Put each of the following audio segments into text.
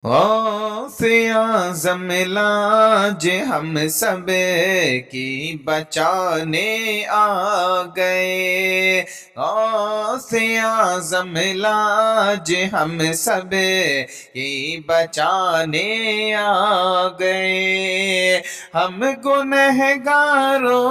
غوث اعظم لاج ہم سب کی بچانے آ گئے، غوث اعظم لاج ہم سب کی بچانے آ گئے، ہم گنہگاروں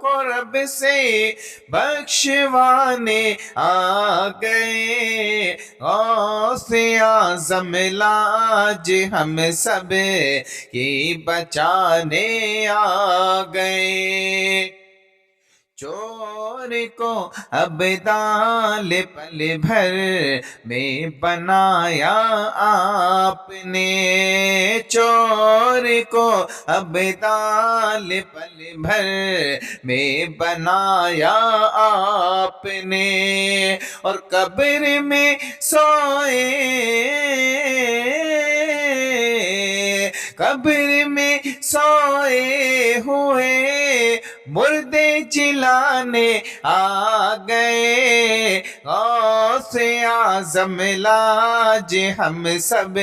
کو رب سے بخشوانے آ گئے، غوث اعظم لاج ہم سب کی بچانے آ گئے۔ چور کو ابدال پل بھر میں بنایا آپ نے، چور کو ابدال پل بھر میں بنایا آپ نے، اور قبر میں سوئے ہوئے مردے جلانے آ گئے، غوث اعظم لاج ہم سب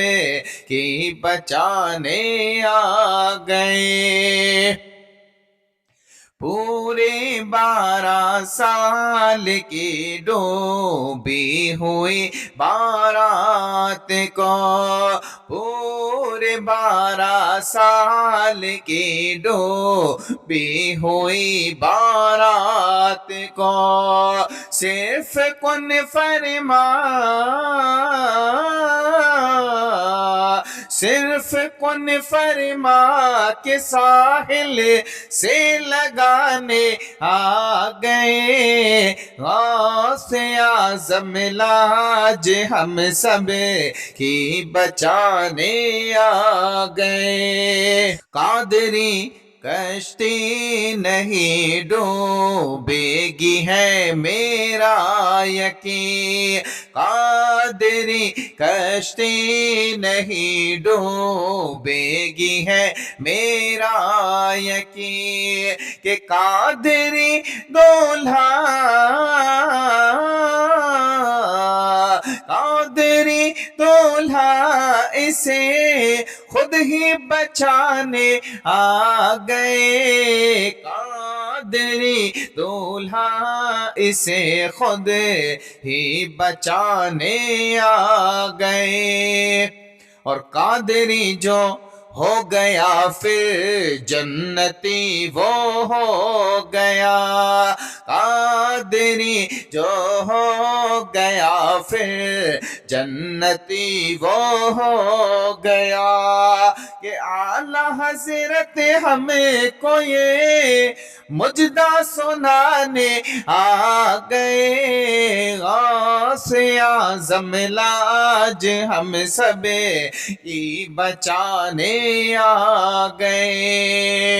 کی بچانے آ گئے۔ پورے 12 سال کی ڈوبی ہوئی بارات کو، پورے 12 سال کی ڈوبی ہوئی بارات کو، صرف کن فرما کے ساحل سے لگانے آ گئے، غوث اعظم لاج ہم سب کی بچانے آ گئے۔ قادری کشتی نہیں ڈوبے گی ہے میرا یقین، قادری کشتی نہیں ڈوبے گی ہے میرا یقین، کہ قادری دولہا اسے خود ہی بچانے آ گئے، قادری دولہا اسے خود ہی بچانے آ گئے، اور قادری جو ہو گیا پھر جنتی وہ ہو گیا، قادری جو ہو گیا پھر جنتی وہ ہو گیا، کہ اعلیٰ حضرت ہمیں کو یہ مجدہ سنانے آ گئے، غوث اعظم لاج ہم سب کی بچانے آ گئے۔